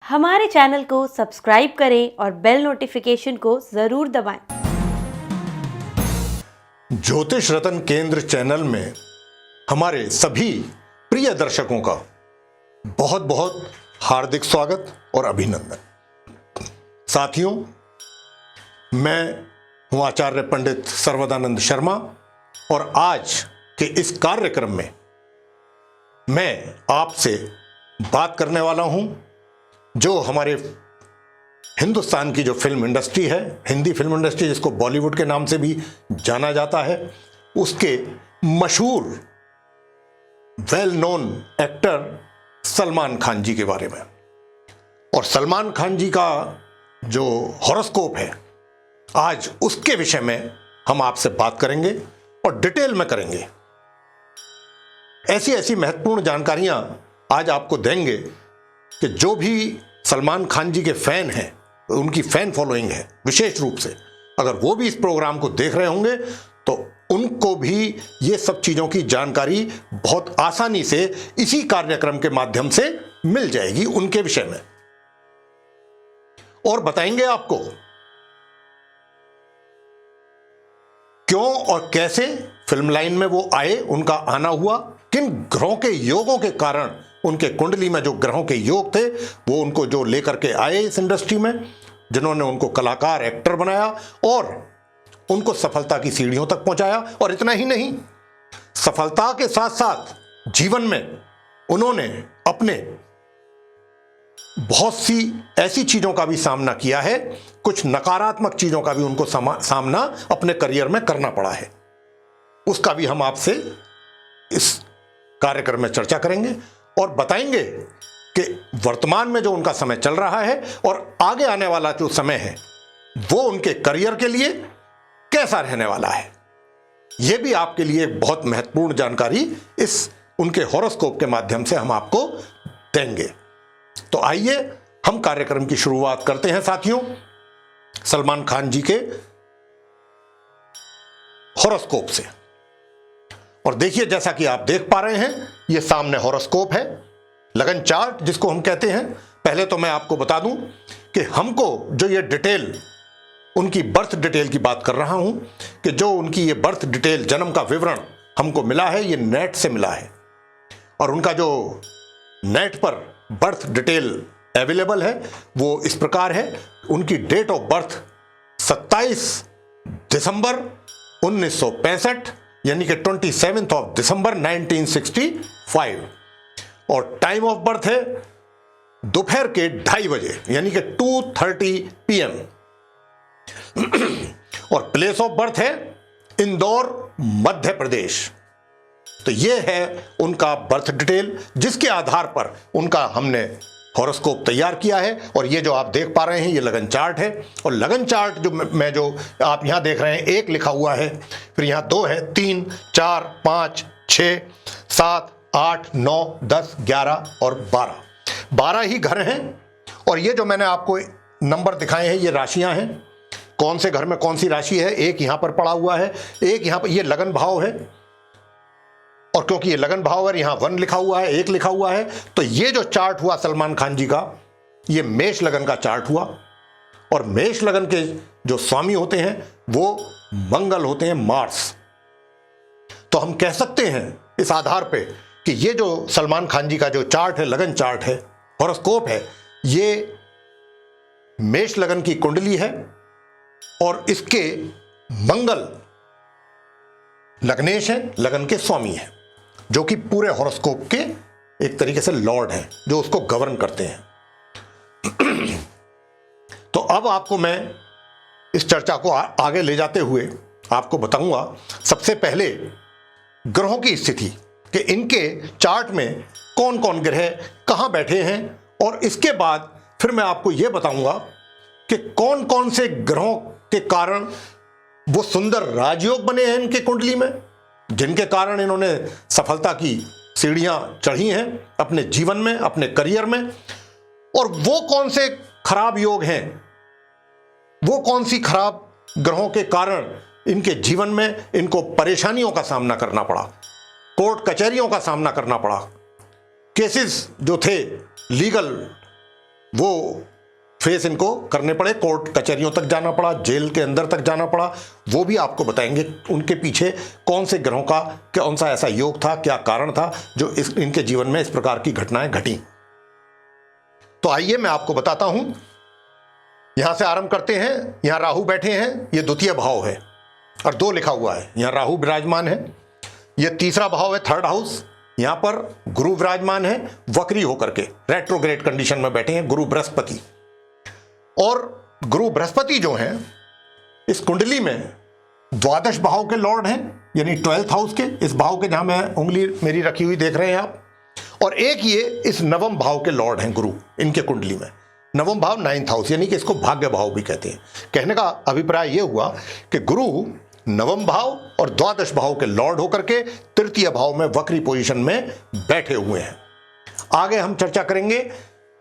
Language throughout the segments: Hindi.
हमारे चैनल को सब्सक्राइब करें और बेल नोटिफिकेशन को जरूर दबाएं। ज्योतिष रत्न केंद्र चैनल में हमारे सभी प्रिय दर्शकों का बहुत बहुत हार्दिक स्वागत और अभिनंदन। साथियों, मैं हूं आचार्य पंडित सर्वदानंद शर्मा और आज के इस कार्यक्रम में मैं आपसे बात करने वाला हूं जो हमारे हिंदुस्तान की जो फिल्म इंडस्ट्री है, हिंदी फिल्म इंडस्ट्री जिसको बॉलीवुड के नाम से भी जाना जाता है, उसके मशहूर well known actor Salman Khan ji के बारे में। और सलमान खान जी का जो हॉरोस्कोप है, आज उसके विषय में हम आपसे बात करेंगे और डिटेल में करेंगे। ऐसी ऐसी महत्वपूर्ण जानकारियां आज आपको देंगे कि जो भी सलमान खान जी के फैन हैं, उनकी फैन फॉलोइंग है विशेष रूप से, अगर वो भी इस प्रोग्राम को देख रहे होंगे तो उनको भी ये सब चीज़ों की जानकारी बहुत आसानी से इसी कार्यक्रम के माध्यम से मिल जाएगी उनके विषय में। और बताएंगे आपको क्यों और कैसे फिल्म लाइन में वो आए, उनका आना हुआ, किन ग्रहों के योगों के कारण, उनके कुंडली में जो ग्रहों के योग थे वो उनको जो लेकर के आए इस इंडस्ट्री में, जिन्होंने उनको कलाकार एक्टर बनाया और उनको सफलता की सीढ़ियों तक पहुंचाया। और इतना ही नहीं, सफलता के साथ साथ जीवन में उन्होंने अपने बहुत सी ऐसी चीजों का भी सामना किया है, कुछ नकारात्मक चीजों का भी उनको सामना अपने करियर में करना पड़ा है। उसका भी हम आपसे इस कार्यक्रम में चर्चा करेंगे और बताएंगे कि वर्तमान में जो उनका समय चल रहा है और आगे आने वाला जो समय है वो उनके करियर के लिए कैसा रहने वाला है। यह भी आपके लिए बहुत महत्वपूर्ण जानकारी इस उनके हॉरोस्कोप के माध्यम से हम आपको देंगे। तो आइए हम कार्यक्रम की शुरुआत करते हैं साथियों, सलमान खान जी के हॉरोस्कोप से। और देखिए, जैसा कि आप देख पा रहे हैं, यह सामने हॉरोस्कोप है, लगन चार्ट जिसको हम कहते हैं। पहले तो मैं आपको बता दूं कि हमको जो ये डिटेल, उनकी बर्थ डिटेल की बात कर रहा हूं, कि जो उनकी ये बर्थ डिटेल, जन्म का विवरण हमको मिला है, ये नेट से मिला है। और उनका जो नेट पर बर्थ डिटेल अवेलेबल है वो इस प्रकार है। उनकी डेट ऑफ बर्थ 27 दिसंबर 1965 यानी कि 27 दिसंबर 1965, और टाइम ऑफ बर्थ है दोपहर के 2:30 बजे यानी कि 2:30 PM। और प्लेस ऑफ बर्थ है इंदौर, मध्य प्रदेश। तो यह है उनका बर्थ डिटेल, जिसके आधार पर उनका हमने हॉरोस्कोप तैयार किया है। और ये जो आप देख पा रहे हैं ये लगन चार्ट है। और लगन चार्ट जो आप यहां देख रहे हैं, 1 लिखा हुआ है, फिर यहां 2 है, 3, 4, 5, 6, 7, 8, 9, 10, 11 और 12 ही घर हैं। और ये जो मैंने आपको नंबर दिखाए हैं ये राशियां हैं, कौन से घर में कौन सी राशि है। एक यहां पर पड़ा हुआ है, एक यहां पर, ये लगन भाव है, और क्योंकि ये लगन भाव है, यहां 1 लिखा हुआ है, 1 लिखा हुआ है। तो ये जो चार्ट हुआ सलमान खान जी का, ये मेष लगन का चार्ट हुआ। और मेष लगन के जो स्वामी होते हैं वो मंगल होते हैं, मार्स। तो हम कह सकते हैं इस आधार पे कि ये जो सलमान खान जी का जो चार्ट है, लगन चार्ट है, हॉरोस्कोप है, ये मेष लगन की कुंडली है। और इसके मंगल लग्नेश हैं, लगन के स्वामी हैं, जो कि पूरे हॉरोस्कोप के एक तरीके से लॉर्ड हैं, जो उसको गवर्न करते हैं। तो अब आपको मैं इस चर्चा को आगे ले जाते हुए आपको बताऊंगा सबसे पहले ग्रहों की स्थिति, कि इनके चार्ट में कौन कौन ग्रह कहां बैठे हैं। और इसके बाद फिर मैं आपको यह बताऊंगा कि कौन कौन से ग्रहों के कारण वो सुंदर राजयोग बने हैं इनके कुंडली में, जिनके कारण इन्होंने सफलता की सीढ़ियां चढ़ी हैं अपने जीवन में, अपने करियर में। और वो कौन से खराब योग हैं, वो कौन सी खराब ग्रहों के कारण इनके जीवन में इनको परेशानियों का सामना करना पड़ा, कोर्ट कचहरियों का सामना करना पड़ा, केसेस जो थे लीगल वो फेस इनको करने पड़े, कोर्ट कचहरियों तक जाना पड़ा, जेल के अंदर तक जाना पड़ा, वो भी आपको बताएंगे उनके पीछे कौन से ग्रहों का कौन सा ऐसा योग था, क्या कारण था जो इनके जीवन में इस प्रकार की घटनाएं घटी। तो आइए मैं आपको बताता हूं। यहां से आरंभ करते हैं। यहां राहु बैठे हैं, ये द्वितीय भाव है और 2 लिखा हुआ है। यहां राहु विराजमान है। ये तीसरा भाव है, थर्ड हाउस। यहां पर गुरु विराजमान है वक्री होकर के, रेट्रोग्रेड कंडीशन में बैठे हैं गुरु बृहस्पति। और गुरु बृहस्पति जो हैं इस कुंडली में द्वादश भाव के लॉर्ड हैं, यानी 12th हाउस के, इस भाव के जहां मैं उंगली मेरी रखी हुई देख रहे हैं आप। और एक ये इस नवम भाव के लॉर्ड हैं गुरु, इनके कुंडली में नवम भाव 9th हाउस, यानी कि इसको भाग्य भाव भी कहते हैं। कहने का अभिप्राय यह हुआ कि गुरु नवम भाव और द्वादश भाव के लॉर्ड होकर के तृतीय भाव में वक्री पोजीशन में बैठे हुए हैं। आगे हम चर्चा करेंगे।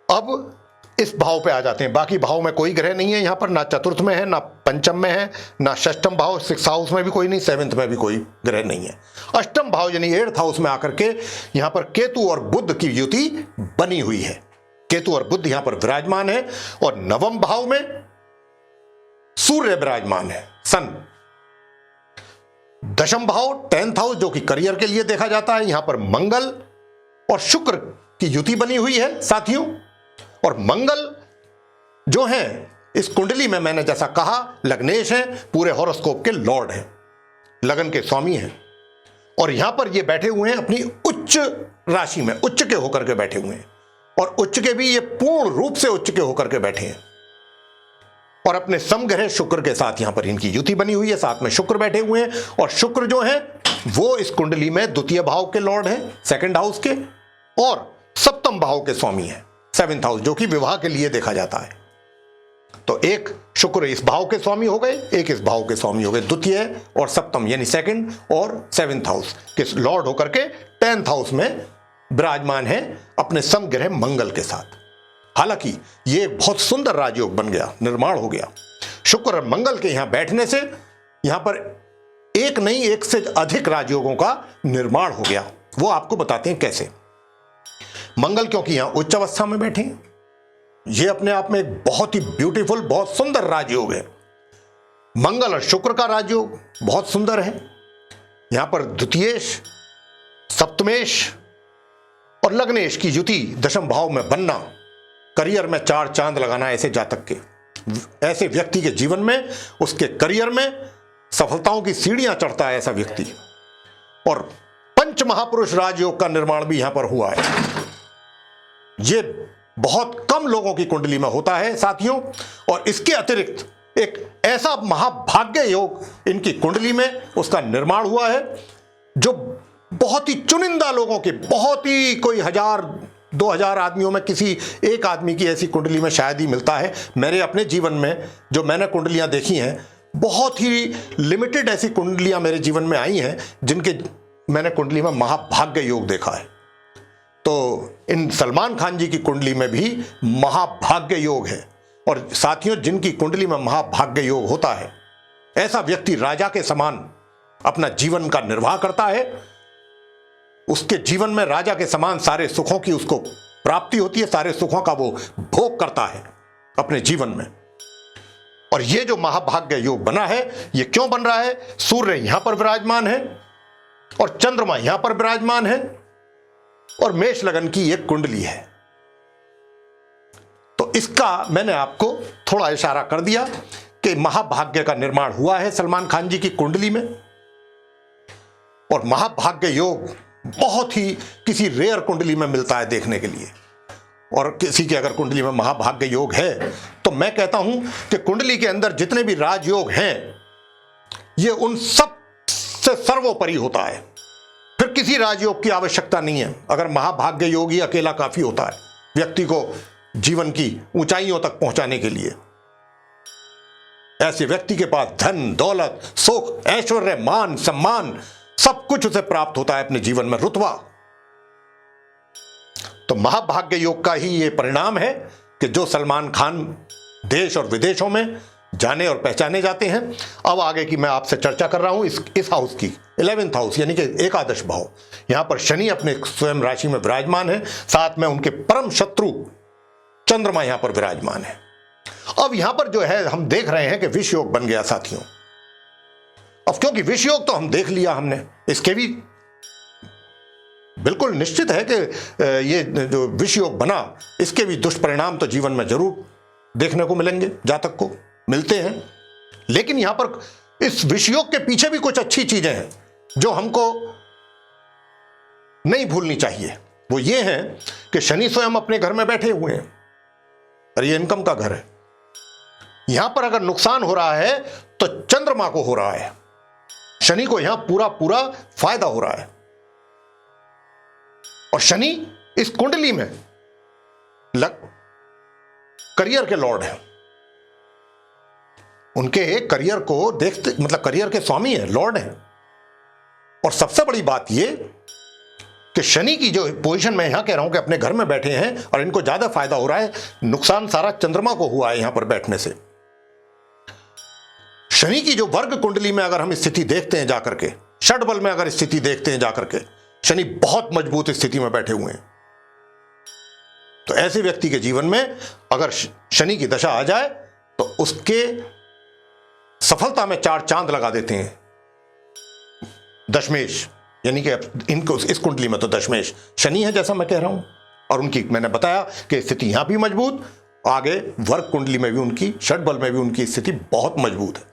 अब इस भाव पे आ जाते हैं। बाकी भाव में कोई ग्रह नहीं है यहां पर, ना चतुर्थ में है, ना पंचम में है, ना षष्ठम भाव 6th हाउस में भी कोई नहीं, 7th में भी कोई ग्रह नहीं है। अष्टम भाव यानी 8th हाउस में आकर के यहां पर केतु और बुध की युति बनी हुई है। केतु और बुध यहां पर विराजमान है। और नवम भाव में सूर्य विराजमान है, सन। दशम भाव 10th हाउस जो कि करियर के लिए देखा जाता है, यहां पर मंगल और शुक्र की युति बनी हुई है साथियों। और मंगल जो हैं इस कुंडली में मैंने जैसा कहा लग्नेश हैं, पूरे हॉरोस्कोप के लॉर्ड हैं, लगन के स्वामी हैं। और यहां पर ये बैठे हुए हैं अपनी उच्च राशि में, उच्च के होकर के बैठे हुए हैं। और उच्च के भी ये पूर्ण रूप से उच्च के होकर के बैठे हैं। और अपने समग्रह शुक्र के साथ यहां पर इनकी युति बनी हुई है, साथ में शुक्र बैठे हुए हैं। और शुक्र जो है वो इस कुंडली में द्वितीय भाव के लॉर्ड हैं, 2nd हाउस के, और सप्तम भाव के स्वामी हैं, 7th हाउस, जो कि विवाह के लिए देखा जाता है। तो एक शुक्र इस भाव के स्वामी हो गए, एक इस भाव के स्वामी हो गए, द्वितीय और सप्तम यानी 2nd और 7th हाउस के लॉर्ड होकर के 10th हाउस में विराजमान है अपने समग्रह मंगल के साथ। हालांकि ये बहुत सुंदर राजयोग बन गया, निर्माण हो गया। शुक्र और मंगल के यहां बैठने से यहां पर एक नहीं, एक से अधिक राजयोगों का निर्माण हो गया। वो आपको बताते हैं कैसे। मंगल क्योंकि यहां उच्च अवस्था में बैठे हैं, यह अपने आप में एक बहुत ही ब्यूटीफुल, बहुत सुंदर राजयोग है। मंगल और शुक्र का राजयोग बहुत सुंदर है। यहां पर द्वितीयेश, सप्तमेश और लग्नेश की युति दशम भाव में बनना, करियर में 4 चांद लगाना ऐसे जातक के, ऐसे व्यक्ति के जीवन में, उसके करियर में सफलताओं की सीढ़ियां चढ़ता है ऐसा व्यक्ति। और पंच महापुरुष राजयोग का निर्माण भी यहां पर हुआ है। ये बहुत कम लोगों की कुंडली में होता है साथियों। और इसके अतिरिक्त एक ऐसा महाभाग्य योग इनकी कुंडली में उसका निर्माण हुआ है जो बहुत ही चुनिंदा लोगों के, बहुत ही कोई 1000-2000 आदमियों में किसी एक आदमी की ऐसी कुंडली में शायद ही मिलता है। मेरे अपने जीवन में जो मैंने कुंडलियां देखी हैं, बहुत ही लिमिटेड ऐसी कुंडलियां मेरे जीवन में आई हैं जिनके मैंने कुंडली में महाभाग्य योग देखा है। तो इन सलमान खान जी की कुंडली में भी महाभाग्य योग है। और साथियों, जिनकी कुंडली में महाभाग्य योग होता है, ऐसा व्यक्ति राजा के समान अपना जीवन का निर्वाह करता है। उसके जीवन में राजा के समान सारे सुखों की उसको प्राप्ति होती है, सारे सुखों का वो भोग करता है अपने जीवन में। और ये जो महाभाग्य योग बना है, ये क्यों बन रहा है? सूर्य यहां पर विराजमान है और चंद्रमा यहां पर विराजमान है और मेष लगन की एक कुंडली है। तो इसका मैंने आपको थोड़ा इशारा कर दिया कि महाभाग्य का निर्माण हुआ है सलमान खान जी की कुंडली में। और महाभाग्य योग बहुत ही किसी रेयर कुंडली में मिलता है देखने के लिए। और किसी की अगर कुंडली में महाभाग्य योग है तो मैं कहता हूं कि कुंडली के अंदर जितने भी राजयोग हैं, ये उन सब से सर्वोपरि होता है। फिर किसी राजयोग की आवश्यकता नहीं है। अगर महाभाग्य योग ही अकेला काफी होता है व्यक्ति को जीवन की ऊंचाइयों तक पहुंचाने के लिए। ऐसे व्यक्ति के पास धन, दौलत, सुख, ऐश्वर्य, मान, सम्मान सब कुछ उसे प्राप्त होता है अपने जीवन में, रुतबा। तो महाभाग्य योग का ही यह परिणाम है कि जो सलमान खान देश और विदेशों में जाने और पहचाने जाते हैं। अब आगे की मैं आपसे चर्चा कर रहा हूं इस हाउस की, 11th हाउस यानी कि एकादश भाव। यहां पर शनि अपने स्वयं राशि में विराजमान है, साथ में उनके परम शत्रु चंद्रमा यहां पर विराजमान है। अब यहां पर जो है हम देख रहे हैं कि विष योग बन गया साथियों। अब क्योंकि विष योग तो हम देख लिया हमने, इसके भी बिल्कुल निश्चित है कि ये जो विष योग बना इसके भी दुष्परिणाम तो जीवन में जरूर देखने को मिलेंगे, जातक को मिलते हैं। लेकिन यहां पर इस विष योग के पीछे भी कुछ अच्छी चीजें हैं जो हमको नहीं भूलनी चाहिए। वो ये है कि शनि स्वयं अपने घर में बैठे हुए हैं और ये इनकम का घर है। यहां पर अगर नुकसान हो रहा है तो चंद्रमा को हो रहा है, शनि को यहां पूरा पूरा फायदा हो रहा है। और शनि इस कुंडली में करियर के लॉर्ड हैं, उनके करियर को देखते, मतलब करियर के स्वामी हैं, लॉर्ड हैं। और सबसे बड़ी बात यह कि शनि की जो पोजीशन मैं यहां कह रहा हूं कि अपने घर में बैठे हैं और इनको ज्यादा फायदा हो रहा है, नुकसान सारा चंद्रमा को हुआ है यहां पर बैठने से। शनि की जो वर्ग कुंडली में अगर हम स्थिति देखते हैं जाकर के, षटबल में अगर स्थिति देखते हैं जाकर के, शनि बहुत मजबूत स्थिति में बैठे हुए हैं। तो ऐसे व्यक्ति के जीवन में अगर शनि की दशा आ जाए तो उसके सफलता में 4 चांद लगा देते हैं। दशमेश, यानी कि इनको इस कुंडली में तो दशमेश शनि है जैसा मैं कह रहा हूं, और उनकी मैंने बताया कि स्थिति यहां भी मजबूत, आगे वर्ग कुंडली में भी उनकी, षटबल में भी उनकी स्थिति बहुत मजबूत है।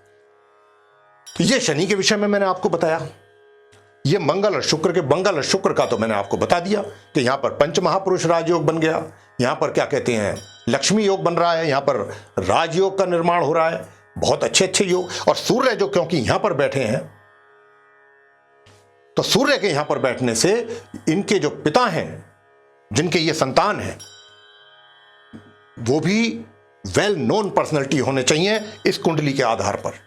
तो ये शनि के विषय में मैंने आपको बताया। ये मंगल और शुक्र का तो मैंने आपको बता दिया कि यहां पर पंच महापुरुष राजयोग बन गया, यहां पर क्या कहते हैं लक्ष्मी योग बन रहा है, यहां पर राजयोग का निर्माण हो रहा है, बहुत अच्छे अच्छे योग। और सूर्य जो क्योंकि यहां पर बैठे हैं, तो सूर्य के यहां पर बैठने से इनके जो पिता हैं, जिनके ये संतान हैं, वो भी वेल नोन पर्सनैलिटी होने चाहिए इस कुंडली के आधार पर।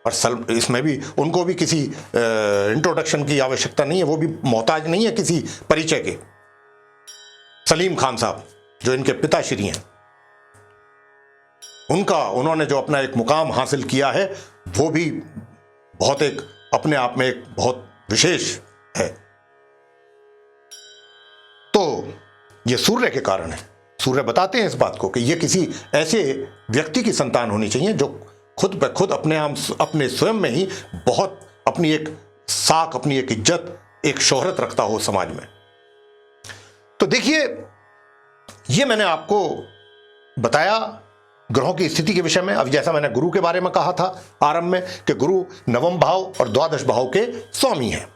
और इसमें भी उनको भी किसी इंट्रोडक्शन की आवश्यकता नहीं है, वो भी मोहताज नहीं है किसी परिचय के। सलीम खान साहब जो इनके पिताश्री हैं, उन्होंने जो अपना एक मुकाम हासिल किया है वो भी बहुत एक अपने आप में एक बहुत विशेष है। तो ये सूर्य के कारण है। सूर्य बताते हैं इस बात को कि ये किसी ऐसे व्यक्ति की संतान होनी चाहिए जो खुद पे खुद अपने स्वयं में ही बहुत अपनी एक साख, अपनी एक इज्जत, एक शोहरत रखता हो समाज में। तो देखिए, ये मैंने आपको बताया ग्रहों की स्थिति के विषय में। अब जैसा मैंने गुरु के बारे में कहा था आरंभ में कि गुरु नवम भाव और द्वादश भाव के स्वामी हैं।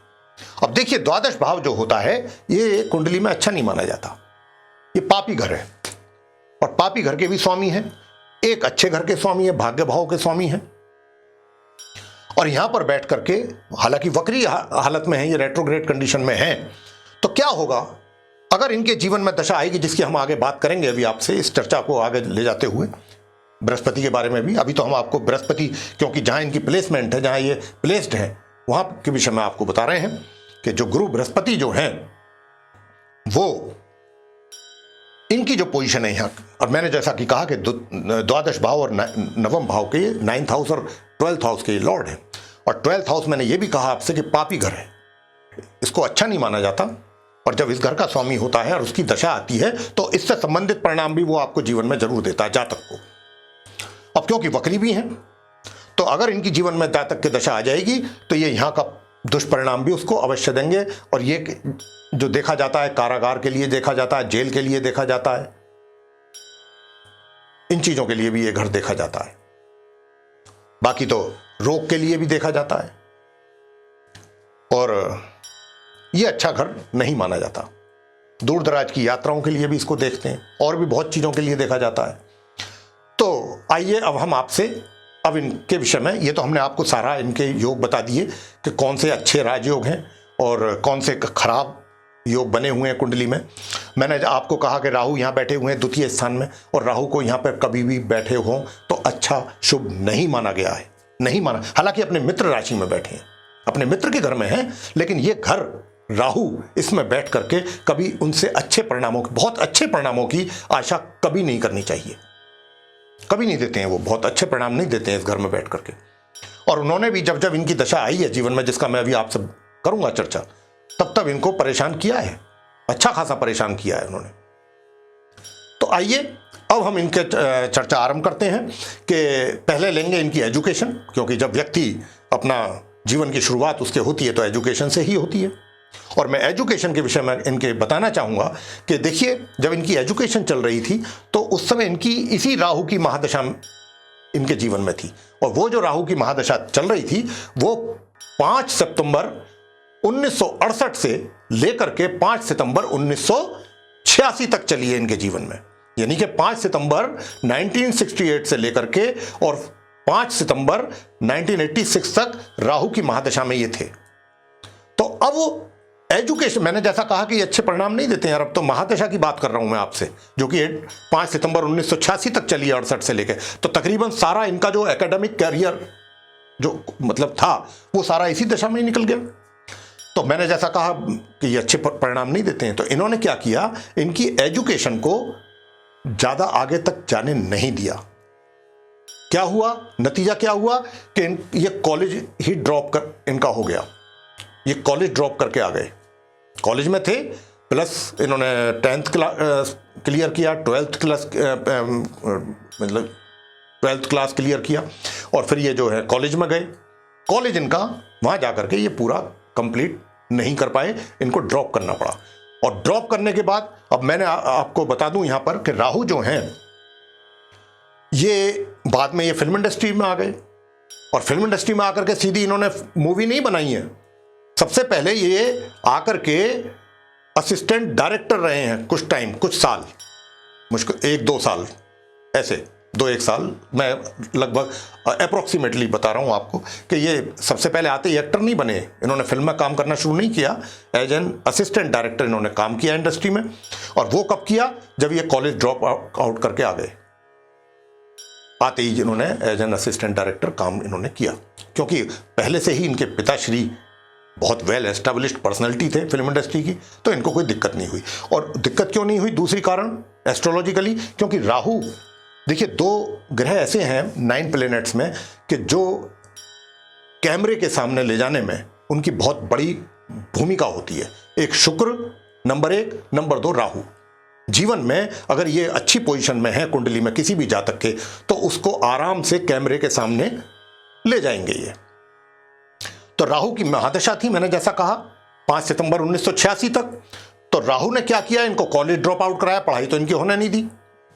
अब देखिए, द्वादश भाव जो होता है ये कुंडली में अच्छा नहीं माना जाता, ये पापी घर है। और पापी घर के भी स्वामी हैं, एक अच्छे घर के स्वामी है, भाग्य भाव के स्वामी हैं। और यहां पर बैठ करके, हालांकि वक्री हालत में है, ये रेट्रोग्रेड कंडीशन में है, तो क्या होगा अगर इनके जीवन में दशा आएगी, जिसकी हम आगे बात करेंगे अभी आपसे इस चर्चा को आगे ले जाते हुए, बृहस्पति के बारे में भी। अभी तो हम आपको बृहस्पति, क्योंकि जहां इनकी प्लेसमेंट है, जहां ये प्लेस्ड है, वहां के विषय में आपको बता रहे हैं कि जो गुरु बृहस्पति जो हैं वो इनकी जो पोजीशन है यहाँ, और मैंने जैसा कि कहा कि द्वादश भाव और नवम भाव के 9th हाउस और 12th हाउस के लॉर्ड हैं। और 12th हाउस मैंने ये भी कहा आपसे कि पापी घर है, इसको अच्छा नहीं माना जाता। और जब इस घर का स्वामी होता है और उसकी दशा आती है तो इससे संबंधित परिणाम भी वो आपको जीवन में जरूर देता है, जातक को। अब क्योंकि वक्री भी हैं, तो अगर इनकी जीवन में जातक की दशा आ जाएगी तो ये यहाँ का दुष्परिणाम भी उसको अवश्य देंगे। और ये जो देखा जाता है कारागार के लिए देखा जाता है, जेल के लिए देखा जाता है, इन चीजों के लिए भी ये घर देखा जाता है। बाकी तो रोग के लिए भी देखा जाता है, और ये अच्छा घर नहीं माना जाता। दूर दराज की यात्राओं के लिए भी इसको देखते हैं, और भी बहुत चीजों के लिए देखा जाता है। तो आइए अब हम आपसे अब इनके विषय में, ये तो हमने आपको सारा इनके योग बता दिए कि कौन से अच्छे राजयोग हैं और कौन से खराब योग बने हुए हैं कुंडली में। मैंने आपको कहा कि राहु यहाँ बैठे हुए हैं द्वितीय स्थान में, और राहु को यहाँ पर कभी भी बैठे हों तो अच्छा शुभ नहीं माना गया है, नहीं माना। हालांकि अपने मित्र राशि में बैठे हैं, अपने मित्र के घर में हैं, लेकिन ये घर राहु इसमें बैठ करके कभी उनसे अच्छे परिणामों, बहुत अच्छे परिणामों की आशा कभी नहीं करनी चाहिए, कभी नहीं देते हैं वो, बहुत अच्छे परिणाम नहीं देते हैं इस घर में बैठ करके। और उन्होंने भी जब जब इनकी दशा आई है जीवन में, जिसका मैं अभी आपसे करूंगा चर्चा, तब तब इनको परेशान किया है, अच्छा खासा परेशान किया है उन्होंने। तो आइए अब हम इनके चर्चा आरंभ करते हैं कि पहले लेंगे इनकी एजुकेशन, क्योंकि जब व्यक्ति अपना जीवन की शुरुआत उसके होती है तो एजुकेशन से ही होती है। और मैं एजुकेशन के विषय में इनके बताना चाहूँगा कि देखिए, जब इनकी एजुकेशन चल रही थी तो उस समय इनकी इसी राहु की महादशा इनके जीवन में थी। और वो जो राहु की महादशा चल रही थी वो 5 सितंबर 1968 से लेकर के 5 सितंबर 1986 तक चली है इनके जीवन में। यानी कि 5 सितंबर 1968 से लेकर के और 5 सितंबर 1986 तक राहु की महादशा में ये थे। तो अब एजुकेशन, मैंने जैसा कहा कि ये अच्छे परिणाम नहीं देते हैं, अब तो महादशा की बात कर रहा हूं मैं आपसे, जो कि 5 सितंबर 1986 तक चली है 68 से लेकर। तो तकरीबन सारा इनका जो एकेडमिक कैरियर जो मतलब था वो सारा इसी दशा में ही निकल गया। तो मैंने जैसा कहा कि ये अच्छे परिणाम नहीं देते हैं, तो इन्होंने क्या किया, इनकी एजुकेशन को ज्यादा आगे तक जाने नहीं दिया। क्या हुआ, नतीजा क्या हुआ कि ये कॉलेज ही ड्रॉप कर इनका हो गया। ये कॉलेज ड्रॉप करके आ गए। कॉलेज में थे, प्लस इन्होंने 10th क्लास क्लियर किया, 12th क्लास मतलब 12th क्लास क्लियर किया, और फिर ये जो है कॉलेज में गए। कॉलेज इनका वहाँ जा करके ये पूरा कंप्लीट नहीं कर पाए, इनको ड्रॉप करना पड़ा। और ड्रॉप करने के बाद अब मैंने आपको बता दूं यहाँ पर कि राहु जो हैं ये बाद में ये फिल्म इंडस्ट्री में आ गए, और फिल्म इंडस्ट्री में आकर के सीधी इन्होंने मूवी नहीं बनाई है। सबसे पहले ये आकर के असिस्टेंट डायरेक्टर रहे हैं कुछ टाइम, कुछ साल, मुश्किल 1-2 साल, ऐसे 2-1 साल, मैं लगभग अप्रोक्सीमेटली बता रहा हूं आपको कि ये सबसे पहले आते ही एक्टर नहीं बने। इन्होंने फिल्म में काम करना शुरू नहीं किया, एज एन असिस्टेंट डायरेक्टर इन्होंने काम किया इंडस्ट्री में। और वो कब किया, जब ये कॉलेज ड्रॉप आउट करके आ गए। आते ही इन्होंने एज एन असिस्टेंट डायरेक्टर काम इन्होंने किया, क्योंकि पहले से ही इनके पिताश्री बहुत वेल एस्टेब्लिश्ड पर्सनैलिटी थे फिल्म इंडस्ट्री की, तो इनको कोई दिक्कत नहीं हुई। और दिक्कत क्यों नहीं हुई, दूसरी कारण एस्ट्रोलॉजिकली, क्योंकि राहु, देखिए 2 ग्रह ऐसे हैं 9 प्लैनेट्स में कि जो कैमरे के सामने ले जाने में उनकी बहुत बड़ी भूमिका होती है। एक शुक्र नंबर 1, नंबर 2 राहु। जीवन में अगर ये अच्छी पोजीशन में है कुंडली में किसी भी जातक के, तो उसको आराम से कैमरे के सामने ले जाएंगे ये। तो राहु की महादशा थी, मैंने जैसा कहा 5 सितंबर 1986 तक। तो राहु ने क्या किया, इनको कॉलेज ड्रॉप आउट कराया, पढ़ाई तो इनकी होने नहीं दी,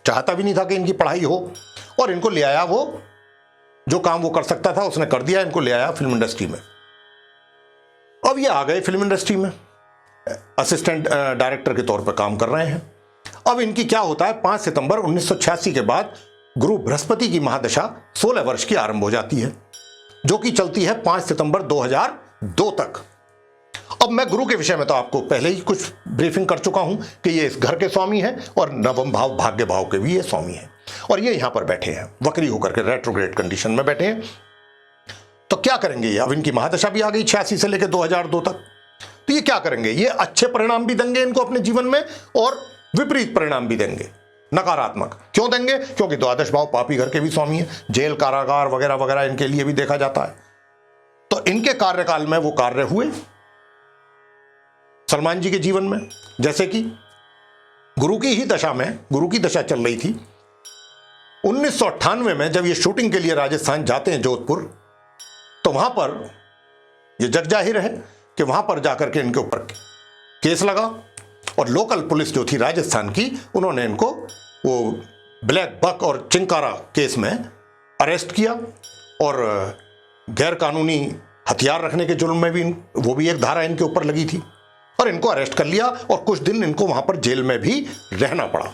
चाहता भी नहीं था कि इनकी पढ़ाई हो, और इनको ले आया, वो जो काम वो कर सकता था उसने कर दिया, इनको ले आया फिल्म इंडस्ट्री में। अब ये आ गए फिल्म इंडस्ट्री में, असिस्टेंट डायरेक्टर के तौर पर काम कर रहे हैं। अब इनकी क्या होता है, 5 सितंबर 1986 के बाद गुरु बृहस्पति की महादशा 16 वर्ष की आरंभ हो जाती है, जो कि चलती है 5 सितंबर 2002 तक। अब मैं गुरु के विषय में तो आपको पहले ही कुछ ब्रीफिंग कर चुका हूं कि ये इस घर के स्वामी हैं और नवम भाव भाग्य भाव के भी ये स्वामी हैं, और ये यहां पर बैठे हैं वक्री होकर के, रेट्रोग्रेड कंडीशन में बैठे हैं। तो क्या करेंगे ये, अब इनकी महादशा भी आ गई 86 से लेकर 2002 तक। तो ये क्या करेंगे, ये अच्छे परिणाम भी देंगे इनको अपने जीवन में, और विपरीत परिणाम भी देंगे, नकारात्मक। क्यों देंगे, क्योंकि द्वादश भाव पापी घर के भी स्वामी है, जेल कारागार वगैरह वगैरह इनके लिए भी देखा जाता है। तो इनके कार्यकाल में वो कार्य हुए सलमान जी के जीवन में, जैसे कि गुरु की ही दशा में, गुरु की दशा चल रही थी 1998 में, जब ये शूटिंग के लिए राजस्थान जाते हैं जोधपुर, तो वहां पर ये जग जाहिर है कि वहां पर जाकर के इनके ऊपर केस लगा, और लोकल पुलिस जो थी राजस्थान की, उन्होंने इनको वो ब्लैक बक और चिंकारा केस में अरेस्ट किया, और गैर कानूनी हथियार रखने के जुर्म में भी वो भी एक धारा इनके ऊपर लगी थी, और इनको अरेस्ट कर लिया, और कुछ दिन इनको वहां पर जेल में भी रहना पड़ा।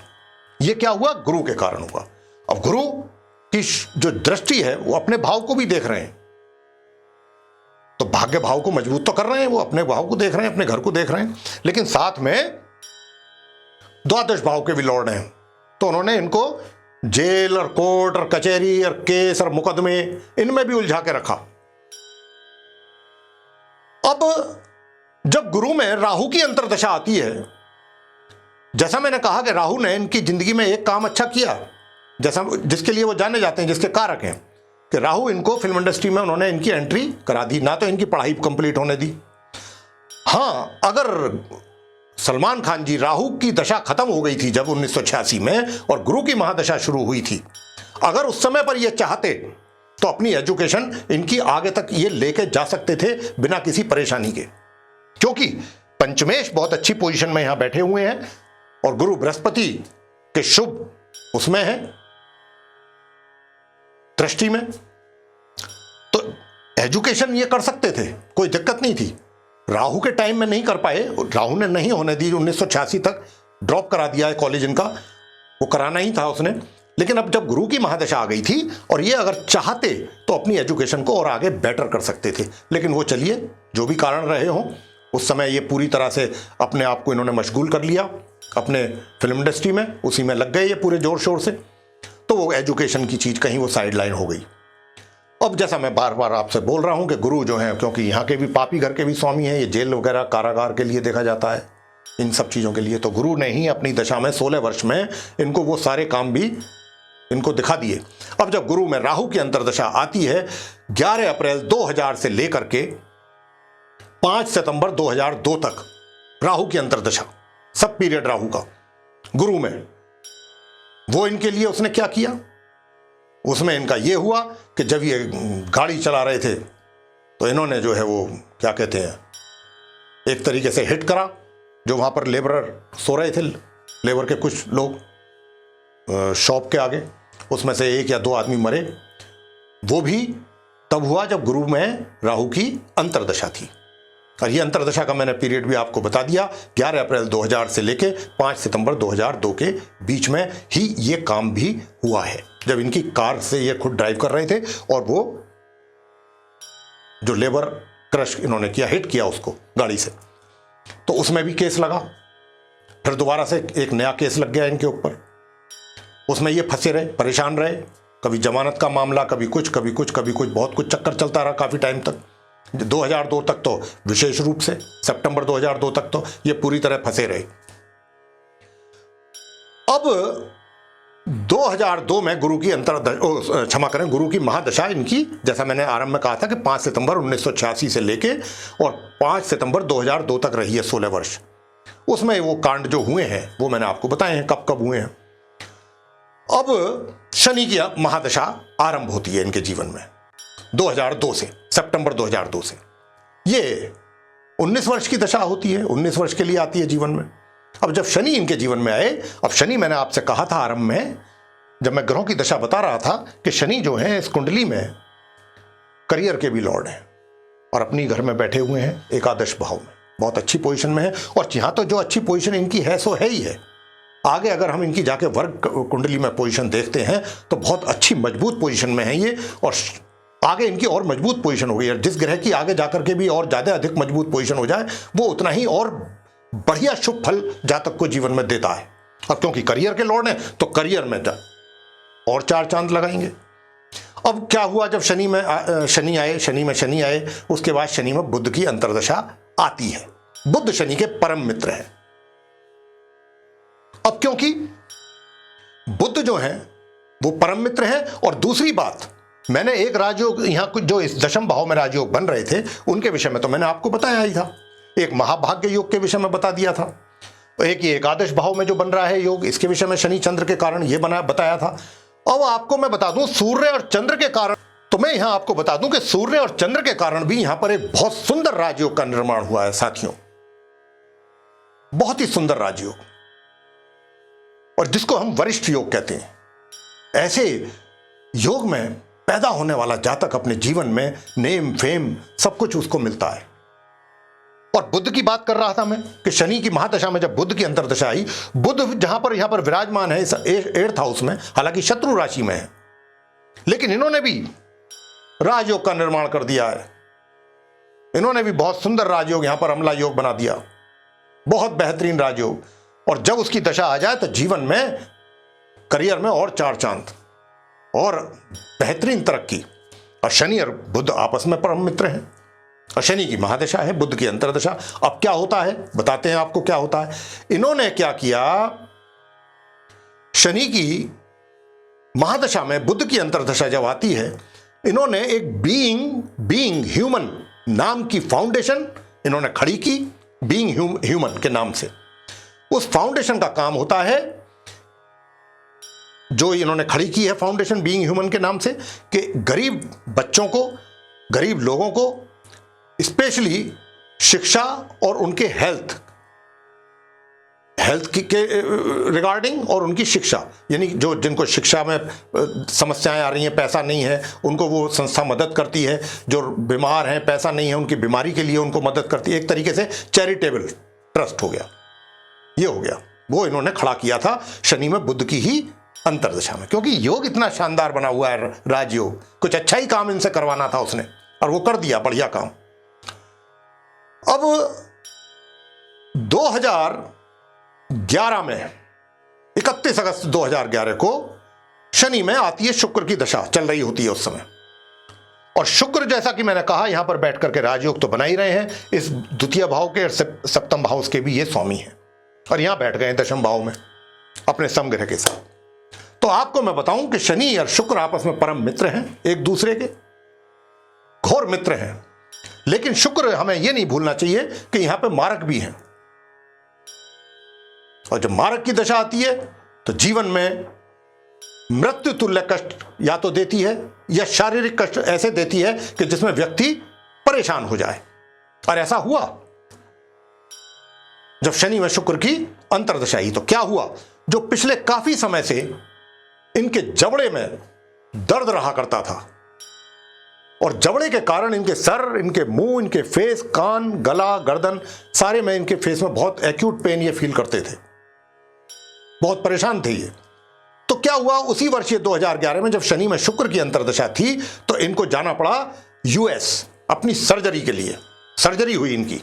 ये क्या हुआ, गुरु के कारण हुआ। अब गुरु की जो दृष्टि है वो अपने भाव को भी देख रहे हैं, तो भाग्य भाव को मजबूत तो कर रहे हैं, वो अपने भाव को देख रहे हैं, अपने घर को देख रहे हैं, लेकिन साथ में द्वादश भाव के भी लॉर्ड हैं, तो उन्होंने इनको जेल और कोर्ट और कचहरी और केस और मुकदमे इनमें भी उलझा के रखा। अब जब गुरु में राहु की अंतर्दशा आती है, जैसा मैंने कहा कि राहु ने इनकी जिंदगी में एक काम अच्छा किया, जैसा जिसके लिए वो जाने जाते हैं, जिसके कारक हैं, कि राहु इनको फिल्म इंडस्ट्री में उन्होंने इनकी एंट्री करा दी, ना तो इनकी पढ़ाई कंप्लीट होने दी। हाँ, अगर सलमान खान जी, राहु की दशा खत्म हो गई थी जब 1986 में और गुरु की महादशा शुरू हुई थी। अगर उस समय पर ये चाहते तो अपनी एजुकेशन इनकी आगे तक ये लेके जा सकते थे बिना किसी परेशानी के, क्योंकि पंचमेश बहुत अच्छी पोजीशन में यहां बैठे हुए हैं और गुरु बृहस्पति के शुभ उसमें है, दृष्टि में, तो एजुकेशन ये कर सकते थे, कोई दिक्कत नहीं थी। राहु के टाइम में नहीं कर पाए, राहु ने नहीं होने दी, 1986 तक ड्रॉप करा दिया है कॉलेज इनका, वो कराना ही था उसने। लेकिन अब जब गुरु की महादशा आ गई थी और ये अगर चाहते तो अपनी एजुकेशन को और आगे बेटर कर सकते थे, लेकिन वो चलिए जो भी कारण रहे हों, उस समय ये पूरी तरह से अपने आप को इन्होंने मशगूल कर लिया अपने फिल्म इंडस्ट्री में, उसी में लग गए ये पूरे जोर शोर से, तो वो एजुकेशन की चीज़ कहीं वो साइड लाइन हो गई। अब जैसा मैं बार बार आपसे बोल रहा हूं कि गुरु जो हैं, क्योंकि यहाँ के भी पापी घर के भी स्वामी हैं, ये जेल वगैरह कारागार के लिए देखा जाता है, इन सब चीज़ों के लिए, तो गुरु ने ही अपनी दशा में 16 वर्ष में इनको वो सारे काम भी इनको दिखा दिए। अब जब गुरु में राहु की अंतर्दशा आती है 11 अप्रैल 2000 से लेकर के 5 सितंबर 2002 तक, राहु की अंतर्दशा, सब पीरियड राहु का गुरु में, वो इनके लिए उसने क्या किया, उसमें इनका ये हुआ कि जब ये गाड़ी चला रहे थे तो इन्होंने जो है वो क्या कहते हैं, एक तरीके से हिट करा जो वहाँ पर लेबरर सो रहे थे, लेबर के कुछ लोग शॉप के आगे, उसमें से 1 या 2 आदमी मरे। वो भी तब हुआ जब गुरु में राहु की अंतर्दशा थी। और ये अंतर्दशा का मैंने पीरियड भी आपको बता दिया, 11 अप्रैल 2000 से लेके 5 सितंबर 2002 के बीच में ही ये काम भी हुआ है, जब इनकी कार से ये खुद ड्राइव कर रहे थे और वो जो लेबर क्रश इन्होंने किया, हिट किया उसको गाड़ी से, तो उसमें भी केस लगा। फिर दोबारा से एक नया केस लग गया इनके ऊपर, उसमें ये फंसे रहे, परेशान रहे, कभी जमानत का मामला, कभी कुछ कभी कुछ कभी कुछ, बहुत कुछ चक्कर चलता रहा काफ़ी टाइम तक। 2002 तक तो विशेष रूप से, सितंबर 2002 तक तो ये पूरी तरह फंसे रहे। अब 2002 में गुरु की क्षमा करें, गुरु की महादशा इनकी, जैसा मैंने आरंभ में कहा था कि 5 सितंबर 1986 से लेके और 5 सितंबर 2002 तक रही है, 16 वर्ष। उसमें वो कांड जो हुए हैं वो मैंने आपको बताए हैं कब कब हुए हैं। अब शनि की महादशा आरंभ होती है इनके जीवन में 2002 से, सितंबर 2002 से। ये 19 वर्ष की दशा होती है, 19 वर्ष के लिए आती है जीवन में। अब जब शनि इनके जीवन में आए, अब शनि, मैंने आपसे कहा था आरंभ में जब मैं ग्रहों की दशा बता रहा था कि शनि जो है इस कुंडली में करियर के भी लॉर्ड हैं और अपनी घर में बैठे हुए हैं एकादश भाव में, बहुत अच्छी पोजीशन में है। और यहाँ तो जो अच्छी पोजीशन इनकी है सो है ही है। आगे अगर हम इनकी जाके वर्ग कुंडली में पोजीशन देखते हैं तो बहुत अच्छी मजबूत पोजीशन में है ये, और आगे इनकी और मजबूत पोजीशन हो गई है। जिस ग्रह की आगे जाकर के भी और ज़्यादा अधिक मजबूत पोजीशन हो जाए वो उतना ही और बढ़िया शुभ फल जातक को जीवन में देता है। और क्योंकि करियर के लॉर्ड हैं तो करियर में और 4 चांद लगाएंगे। अब क्या हुआ जब शनि में शनि आए, उसके बाद शनि में बुध की अंतर्दशा आती है। बुध शनि के परम मित्र हैं। अब क्योंकि बुध जो हैं वो परम मित्र हैं, और दूसरी बात, मैंने एक राजयोग यहां कुछ जो इस दशम भाव में राजयोग बन रहे थे उनके विषय में तो मैंने आपको बताया ही था। एक महाभाग्य योग के विषय में बता दिया था, एक ये एकादश भाव में जो बन रहा है योग, इसके विषय में शनि चंद्र के कारण ये बताया था। अब आपको मैं बता दूं सूर्य और चंद्र के कारण, तो मैं यहां आपको बता दूं कि सूर्य और चंद्र के कारण भी यहां पर एक बहुत सुंदर राजयोग का निर्माण हुआ है साथियों, बहुत ही सुंदर राजयोग, और जिसको हम वरिष्ठ योग कहते हैं। ऐसे योग में पैदा होने वाला जातक अपने जीवन में नेम फेम सब कुछ उसको मिलता है। और बुध की बात कर रहा था मैं कि शनि की महादशा में जब बुध की अंतर्दशा आई, बुध यहां पर विराजमान है इस 8th हाउस में, हालांकि शत्रु राशि में है, लेकिन इन्होंने भी राजयोग का निर्माण कर दिया है। इन्होंने भी बहुत सुंदर राजयोग यहां पर अमला योग बना दिया, बहुत बेहतरीन राजयोग। और जब उसकी दशा आ जाए तो जीवन में करियर में और 4 चांद और बेहतरीन तरक्की। और शनि और बुध आपस में परम मित्र हैं, और शनि की महादशा है, बुध की अंतर्दशा। अब क्या होता है बताते हैं आपको क्या होता है। इन्होंने क्या किया, शनि की महादशा में बुध की अंतर्दशा जब आती है, इन्होंने एक बीइंग ह्यूमन नाम की फाउंडेशन इन्होंने खड़ी की, बीइंग ह्यूमन के नाम से उस फाउंडेशन का काम होता है, जो इन्होंने खड़ी की है फाउंडेशन बीइंग ह्यूमन के नाम से, कि गरीब बच्चों को, गरीब लोगों को स्पेशली शिक्षा और उनके हेल्थ के रिगार्डिंग, और उनकी शिक्षा, यानी जो जिनको शिक्षा में समस्याएं आ रही हैं, पैसा नहीं है, उनको वो संस्था मदद करती है। जो बीमार हैं, पैसा नहीं है, उनकी बीमारी के लिए उनको मदद करती है। एक तरीके से चैरिटेबल ट्रस्ट हो गया, ये हो गया। वो इन्होंने खड़ा किया था शनि में बुध की ही अंतर्दशा में, क्योंकि योग इतना शानदार बना हुआ है, राजयोग, कुछ अच्छा ही काम इनसे करवाना था उसने, और वो कर दिया, बढ़िया काम। अब 2011 में 31 अगस्त 2011 को शनि में आती है शुक्र की दशा, चल रही होती है उस समय। और शुक्र, जैसा कि मैंने कहा, यहां पर बैठ करके राजयोग तो बना ही रहे हैं, इस द्वितीय भाव के और सप्तम भाव के भी ये स्वामी हैं, और यहां बैठ गए दशम भाव में अपने समग्रह के साथ। तो आपको मैं बताऊं कि शनि और शुक्र आपस में परम मित्र हैं, एक दूसरे के घोर मित्र हैं। लेकिन शुक्र, हमें यह नहीं भूलना चाहिए कि यहां पे मारक भी हैं, और जब मारक की दशा आती है तो जीवन में मृत्यु तुल्य कष्ट या तो देती है, या शारीरिक कष्ट ऐसे देती है कि जिसमें व्यक्ति परेशान हो जाए। और ऐसा हुआ जब शनि में शुक्र की अंतर्दशा आई। तो क्या हुआ, जो पिछले काफी समय से इनके जबड़े में दर्द रहा करता था, और जबड़े के कारण इनके सर, इनके मुंह, इनके फेस, कान, गला, गर्दन, सारे में इनके फेस में बहुत एक्यूट पेन ये फील करते थे, बहुत परेशान थे ये। तो क्या हुआ, उसी वर्ष ये 2011 में जब शनि में शुक्र की अंतर्दशा थी, तो इनको जाना पड़ा यूएस अपनी सर्जरी के लिए। सर्जरी हुई इनकी,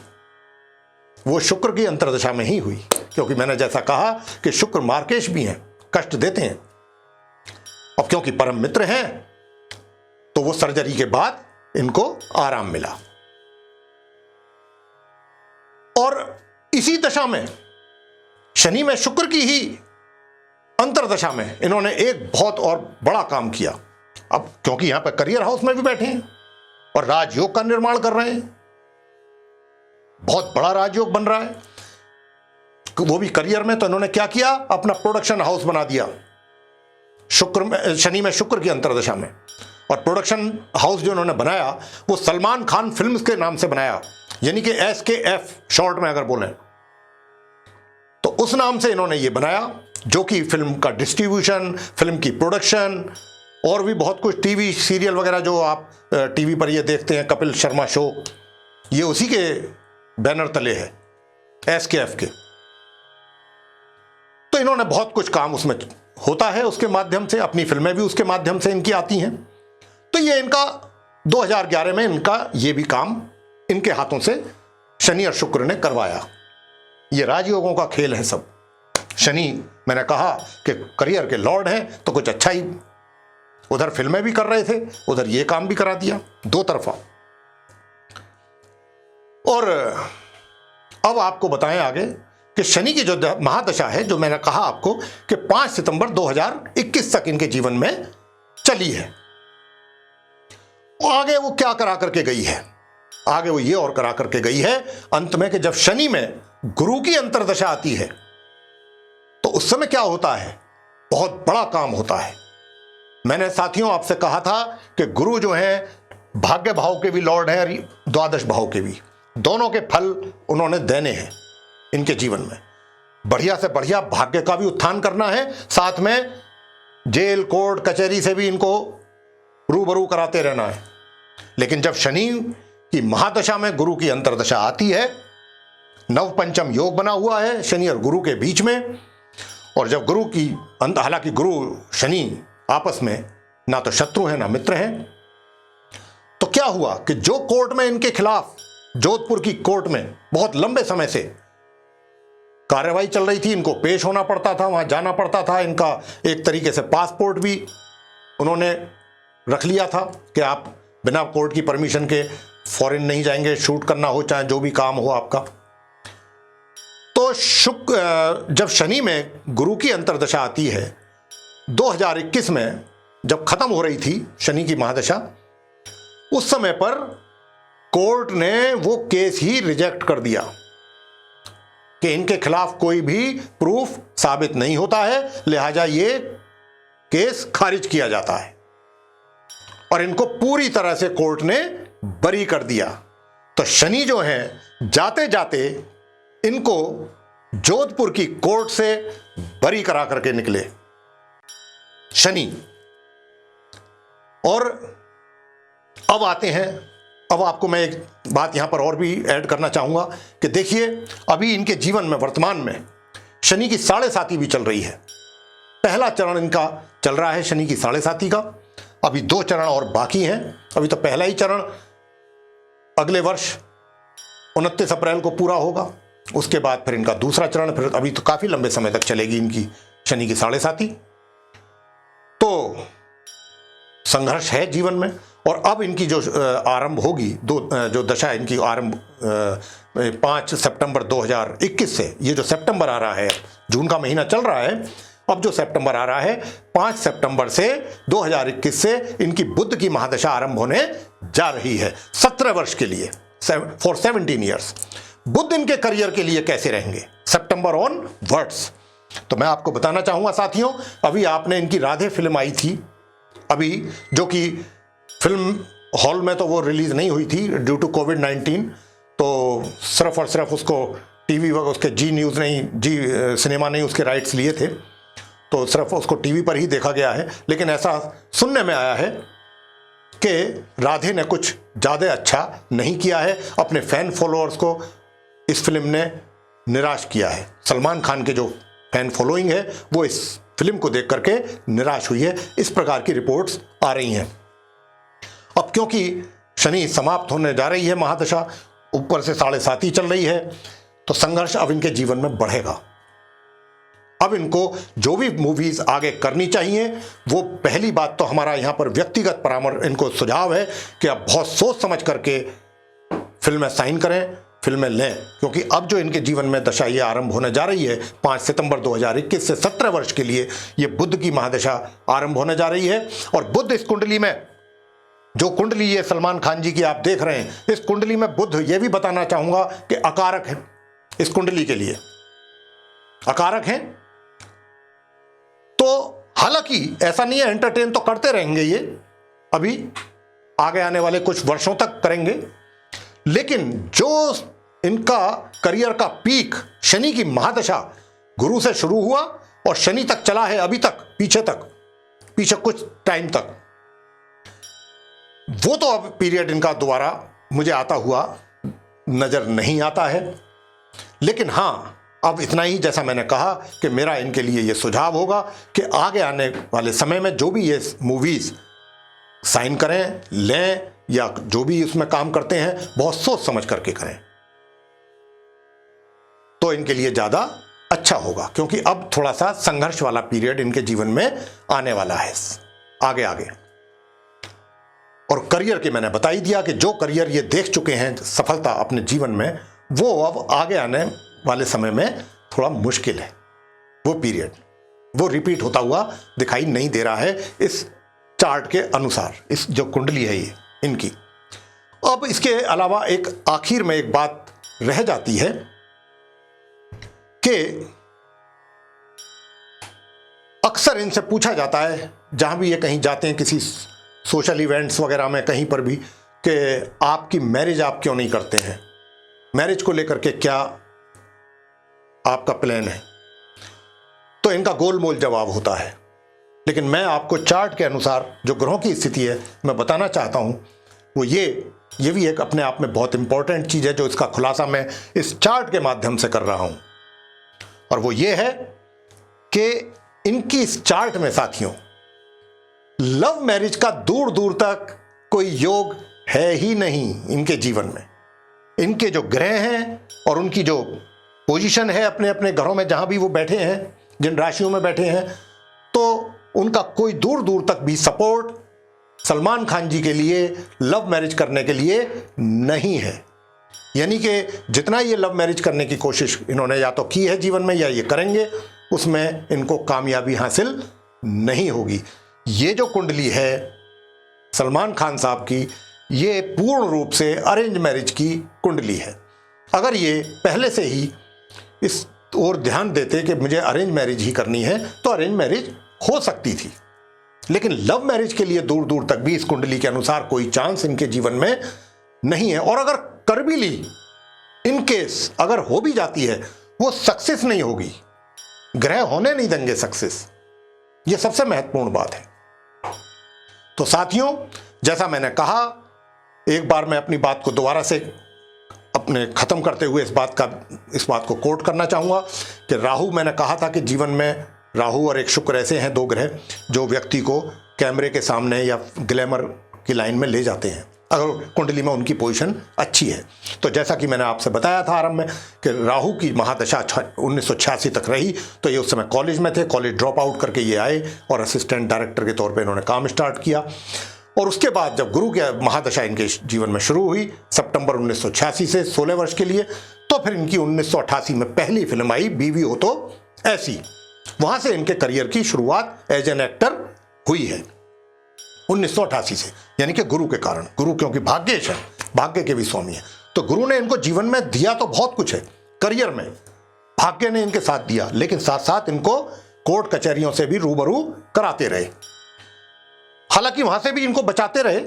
वो शुक्र की अंतर्दशा में ही हुई, क्योंकि मैंने जैसा कहा कि शुक्र मार्केश भी हैं, कष्ट देते हैं। अब क्योंकि परम मित्र हैं, तो वो सर्जरी के बाद इनको आराम मिला। और इसी दशा में, शनि में शुक्र की ही अंतर्दशा में, इन्होंने एक बहुत और बड़ा काम किया। अब क्योंकि यहां पर करियर हाउस में भी बैठे हैं और राजयोग का निर्माण कर रहे हैं, बहुत बड़ा राजयोग बन रहा है, वो भी करियर में। तो इन्होंने क्या किया, अपना प्रोडक्शन हाउस बना दिया शनि में शुक्र की अंतर्दशा में। और प्रोडक्शन हाउस जो इन्होंने बनाया, वो सलमान खान फिल्म्स के नाम से बनाया, यानी कि SKF शॉर्ट में अगर बोलें तो उस नाम से इन्होंने ये बनाया, जो कि फिल्म का डिस्ट्रीब्यूशन, फिल्म की प्रोडक्शन, और भी बहुत कुछ, टीवी सीरियल वगैरह जो आप टीवी पर ये देखते हैं, कपिल शर्मा शो, ये उसी के बैनर तले है, SKF के। तो इन्होंने बहुत कुछ काम उसमें होता है, उसके माध्यम से, अपनी फिल्में भी उसके माध्यम से इनकी आती हैं। तो ये इनका 2011 में इनका ये भी काम इनके हाथों से शनि और शुक्र ने करवाया। ये राजयोगों का खेल है सब। शनि, मैंने कहा कि करियर के लॉर्ड हैं, तो कुछ अच्छा ही, उधर फिल्में भी कर रहे थे, उधर ये काम भी करा दिया, दो तरफा। और अब आपको बताएं आगे कि शनि की जो महादशा है, जो मैंने कहा आपको कि 5 सितंबर 2021 तक इनके जीवन में चली है, आगे वो क्या करा करके गई है, आगे वो ये और करा करके गई है अंत में, कि जब शनि में गुरु की अंतर्दशा आती है, तो उस समय क्या होता है, बहुत बड़ा काम होता है। मैंने साथियों आपसे कहा था कि गुरु जो है भाग्य भाव के भी लॉर्ड हैं और द्वादश भाव के भी, दोनों के फल उन्होंने देने हैं इनके जीवन में। बढ़िया से बढ़िया भाग्य का भी उत्थान करना है, साथ में जेल, कोर्ट, कचहरी से भी इनको रूबरू कराते रहना है। लेकिन जब शनि की महादशा में गुरु की अंतर्दशा आती है, नव पंचम योग बना हुआ है शनि और गुरु के बीच में, और जब गुरु की, हालांकि गुरु शनि आपस में ना तो शत्रु हैं ना मित्र हैं, तो क्या हुआ कि जो कोर्ट में इनके खिलाफ, जोधपुर की कोर्ट में बहुत लंबे समय से कार्रवाई चल रही थी, इनको पेश होना पड़ता था, वहां जाना पड़ता था, इनका एक तरीके से पासपोर्ट भी उन्होंने रख लिया था कि आप बिना कोर्ट की परमिशन के फॉरेन नहीं जाएंगे, शूट करना हो चाहे जो भी काम हो आपका। तो जब शनि में गुरु की अंतर्दशा आती है 2021 में, जब खत्म हो रही थी शनि की महादशा, उस समय पर कोर्ट ने वो केस ही रिजेक्ट कर दिया। कि इनके खिलाफ कोई भी प्रूफ साबित नहीं होता है, लिहाजा ये केस खारिज किया जाता है और इनको पूरी तरह से कोर्ट ने बरी कर दिया। तो शनि जो हैं जाते जाते इनको जोधपुर की कोर्ट से बरी करा करके निकले शनि। और अब आते हैं, अब आपको मैं एक बात यहां पर और भी ऐड करना चाहूंगा कि देखिए अभी इनके जीवन में वर्तमान में शनि की 7.5 भी चल रही है। पहला चरण इनका चल रहा है शनि की 7.5 का, अभी 2 चरण और बाकी हैं। अभी तो पहला ही चरण अगले वर्ष 29 अप्रैल को पूरा होगा, उसके बाद फिर इनका दूसरा चरण, फिर अभी तो काफी लंबे समय तक चलेगी इनकी शनि की 7.5। तो संघर्ष है जीवन में। और अब इनकी जो आरंभ होगी, जो दशा इनकी आरंभ 5 सितंबर 2021 से, ये जो सितंबर आ रहा है, जून का महीना चल रहा है, अब जो सितंबर आ रहा है 5 सितंबर से 2021 से इनकी बुध की महादशा आरंभ होने जा रही है 17 वर्ष के लिए, फॉर 17 ईयर्स। बुध इनके करियर के लिए कैसे रहेंगे सितंबर ऑन वर्ड्स, तो मैं आपको बताना चाहूंगा साथियों, अभी आपने इनकी राधे फिल्म आई थी अभी, जो कि फिल्म हॉल में तो वो रिलीज नहीं हुई थी ड्यू टू कोविड-19, तो सिर्फ और सिर्फ उसको टीवी वगैरह, उसके जी न्यूज़ नहीं, जी सिनेमा नहीं उसके राइट्स लिए थे, तो सिर्फ उसको टीवी पर ही देखा गया है। लेकिन ऐसा सुनने में आया है कि राधे ने कुछ ज़्यादा अच्छा नहीं किया है, अपने फैन फॉलोअर्स को इस फिल्म ने निराश किया है। सलमान खान के जो फैन फॉलोइंग है वो इस फिल्म को देख करके निराश हुई है, इस प्रकार की रिपोर्ट्स आ रही हैं। अब क्योंकि शनि समाप्त होने जा रही है महादशा, ऊपर से 7.5 चल रही है, तो संघर्ष अब इनके जीवन में बढ़ेगा। अब इनको जो भी मूवीज आगे करनी चाहिए, वो पहली बात तो हमारा यहाँ पर व्यक्तिगत परामर्श, इनको सुझाव है कि अब बहुत सोच समझ करके फिल्में साइन करें, फिल्में लें, क्योंकि अब जो इनके जीवन में दशा ये आरंभ होने जा रही है 5 सितंबर 2021 से 17 वर्ष के लिए ये बुध की महादशा आरंभ होने जा रही है। और बुध इस कुंडली में, जो कुंडली ये सलमान खान जी की आप देख रहे हैं, इस कुंडली में बुध, ये भी बताना चाहूंगा कि अकारक है, इस कुंडली के लिए अकारक हैं। तो हालांकि ऐसा नहीं है, एंटरटेन तो करते रहेंगे ये, अभी आगे आने वाले कुछ वर्षों तक करेंगे, लेकिन जो इनका करियर का पीक शनि की महादशा गुरु से शुरू हुआ और शनि तक चला है अभी तक, पीछे कुछ टाइम तक, वो तो अब पीरियड इनका दोबारा मुझे आता हुआ नजर नहीं आता है। लेकिन हां, अब इतना ही, जैसा मैंने कहा कि मेरा इनके लिए ये सुझाव होगा कि आगे आने वाले समय में जो भी ये मूवीज साइन करें, लें, या जो भी इसमें काम करते हैं बहुत सोच समझ करके करें, तो इनके लिए ज्यादा अच्छा होगा, क्योंकि अब थोड़ा सा संघर्ष वाला पीरियड इनके जीवन में आने वाला है आगे। और करियर के मैंने बता ही दिया कि जो करियर ये देख चुके हैं सफलता अपने जीवन में, वो अब आगे आने वाले समय में थोड़ा मुश्किल है, वो पीरियड वो रिपीट होता हुआ दिखाई नहीं दे रहा है इस चार्ट के अनुसार, इस जो कुंडली है ये इनकी। अब इसके अलावा एक आखिर में एक बात रह जाती है कि अक्सर इनसे पूछा जाता है, जहां भी ये कहीं जाते हैं किसी सोशल इवेंट्स वगैरह में, कहीं पर भी, कि आपकी मैरिज आप क्यों नहीं करते हैं, मैरिज को लेकर के क्या आपका प्लान है। तो इनका गोलमोल जवाब होता है, लेकिन मैं आपको चार्ट के अनुसार जो ग्रहों की स्थिति है मैं बताना चाहता हूं, वो ये भी एक अपने आप में बहुत इंपॉर्टेंट चीज है, जो इसका खुलासा मैं इस चार्ट के माध्यम से कर रहा हूं। और वो ये है कि इनकी इस चार्ट में साथियों लव मैरिज का दूर दूर तक कोई योग है ही नहीं इनके जीवन में। इनके जो ग्रह हैं और उनकी जो पोजीशन है अपने अपने घरों में, जहां भी वो बैठे हैं, जिन राशियों में बैठे हैं, तो उनका कोई दूर दूर तक भी सपोर्ट सलमान खान जी के लिए लव मैरिज करने के लिए नहीं है। यानी कि जितना ये लव मैरिज करने की कोशिश इन्होंने या तो की है जीवन में या ये करेंगे, उसमें इनको कामयाबी हासिल नहीं होगी। ये जो कुंडली है सलमान खान साहब की, ये पूर्ण रूप से अरेंज मैरिज की कुंडली है। अगर ये पहले से ही इस ओर ध्यान देते कि मुझे अरेंज मैरिज ही करनी है तो अरेंज मैरिज हो सकती थी, लेकिन लव मैरिज के लिए दूर दूर तक भी इस कुंडली के अनुसार कोई चांस इनके जीवन में नहीं है। और अगर कर भी ली, इन केस अगर हो भी जाती है, वो सक्सेस नहीं होगी, ग्रह होने नहीं देंगे सक्सेस। यह सबसे महत्वपूर्ण बात है। तो साथियों, जैसा मैंने कहा, एक बार मैं अपनी बात को दोबारा से अपने खत्म करते हुए इस बात को कोट करना चाहूंगा कि राहु, मैंने कहा था कि जीवन में राहु और एक शुक्र ऐसे हैं दो ग्रह जो व्यक्ति को कैमरे के सामने या ग्लैमर की लाइन में ले जाते हैं अगर कुंडली में उनकी पोजीशन अच्छी है। तो जैसा कि मैंने आपसे बताया था आरंभ में कि राहु की महादशा 1986 तक रही, तो ये उस समय कॉलेज में थे, कॉलेज ड्रॉप आउट करके ये आए और असिस्टेंट डायरेक्टर के तौर पे इन्होंने काम स्टार्ट किया। और उसके बाद जब गुरु की महादशा इनके जीवन में शुरू हुई सितंबर 1986 से 16 वर्ष के लिए, तो फिर इनकी 1988 में पहली फिल्म आई बीवी हो तो ऐसी। वहां से इनके करियर की शुरुआत एज एन एक्टर हुई है 1988 से, यानी कि गुरु के कारण। गुरु क्योंकि भाग्येश है, भाग्य के भी स्वामी है, तो गुरु ने इनको जीवन में दिया तो बहुत कुछ है। करियर में भाग्य ने इनके साथ दिया, लेकिन साथ साथ इनको कोर्ट कचहरियों से भी रूबरू कराते रहे। हालांकि वहां से भी इनको बचाते रहे,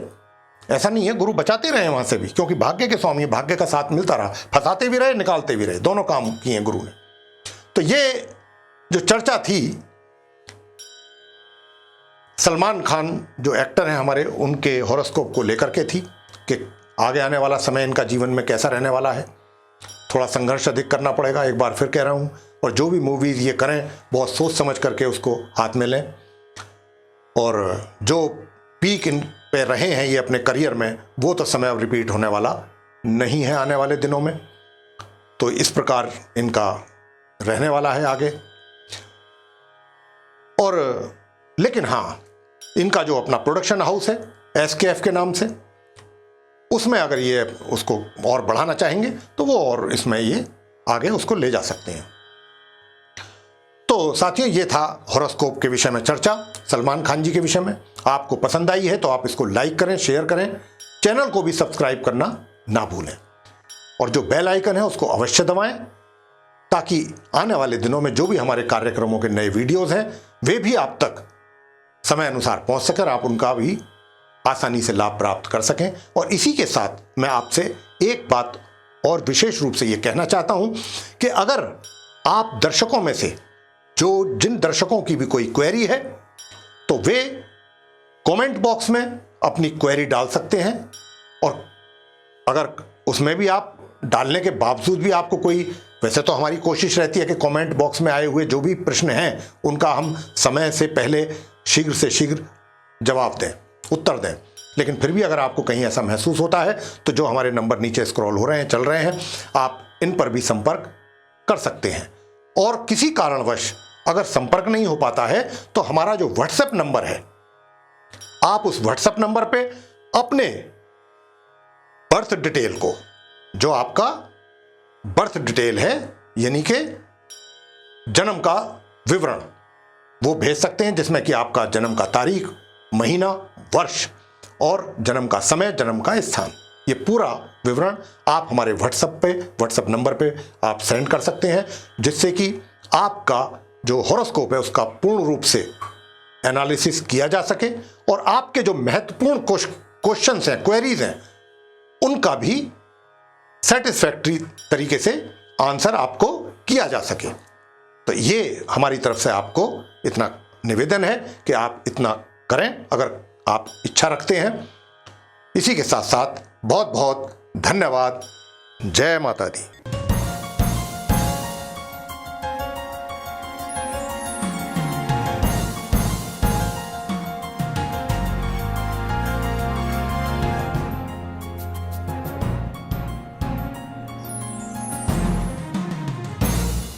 ऐसा नहीं है, गुरु बचाते रहे वहां से भी, क्योंकि भाग्य के स्वामी, भाग्य का साथ मिलता रहा, फंसाते भी रहे, निकालते भी रहे, दोनों काम किए गुरु ने। तो ये जो चर्चा थी सलमान खान जो एक्टर हैं हमारे, उनके हॉरोस्कोप को लेकर के थी कि आगे आने वाला समय इनका जीवन में कैसा रहने वाला है। थोड़ा संघर्ष अधिक करना पड़ेगा, एक बार फिर कह रहा हूं। और जो भी मूवीज ये करें, बहुत सोच समझ करके उसको हाथ में लें। और जो पीक इन पे रहे हैं ये अपने करियर में, वो तो समय अब रिपीट होने वाला नहीं है आने वाले दिनों में। तो इस प्रकार इनका रहने वाला है आगे। और लेकिन हाँ, इनका जो अपना प्रोडक्शन हाउस है SKF के नाम से, उसमें अगर ये उसको और बढ़ाना चाहेंगे तो वो और इसमें ये आगे उसको ले जा सकते हैं। तो साथियों, ये था हॉरोस्कोप के विषय में चर्चा, सलमान खान जी के विषय में। आपको पसंद आई है तो आप इसको लाइक करें, शेयर करें, चैनल को भी सब्सक्राइब करना ना भूलें और जो बेल आइकन है उसको अवश्य दबाएं, ताकि आने वाले दिनों में जो भी हमारे कार्यक्रमों के नए वीडियोस हैं वे भी आप तक समय अनुसार पहुंच सकर आप उनका भी आसानी से लाभ प्राप्त कर सकें। और इसी के साथ मैं आपसे एक बात और विशेष रूप से ये कहना चाहता हूं कि अगर आप दर्शकों में से जिन दर्शकों की भी कोई क्वेरी है तो वे कमेंट बॉक्स में अपनी क्वेरी डाल सकते हैं। और अगर उसमें भी आप डालने के बावजूद भी आपको कोई, वैसे तो हमारी कोशिश रहती है कि कमेंट बॉक्स में आए हुए जो भी प्रश्न हैं उनका हम समय से पहले शीघ्र से शीघ्र जवाब दें, उत्तर दें, लेकिन फिर भी अगर आपको कहीं ऐसा महसूस होता है तो जो हमारे नंबर नीचे स्क्रॉल हो रहे हैं, चल रहे हैं, आप इन पर भी संपर्क कर सकते हैं। और किसी कारणवश अगर संपर्क नहीं हो पाता है तो हमारा जो व्हाट्सएप नंबर है, आप उस व्हाट्सएप नंबर पे अपने बर्थ डिटेल को, जो आपका बर्थ डिटेल है यानी कि जन्म का विवरण, वो भेज सकते हैं, जिसमें कि आपका जन्म का तारीख, महीना, वर्ष और जन्म का समय, जन्म का स्थान, ये पूरा विवरण आप हमारे व्हाट्सएप नंबर पे आप सेंड कर सकते हैं, जिससे कि आपका जो हॉरोस्कोप है उसका पूर्ण रूप से एनालिसिस किया जा सके और आपके जो महत्वपूर्ण क्वेश्चंस हैं, क्वेरीज हैं, उनका भी सेटिस्फैक्टरी तरीके से आंसर आपको किया जा सके। तो ये हमारी तरफ से आपको इतना निवेदन है कि आप इतना करें अगर आप इच्छा रखते हैं। इसी के साथ साथ बहुत बहुत धन्यवाद। जय माता दी।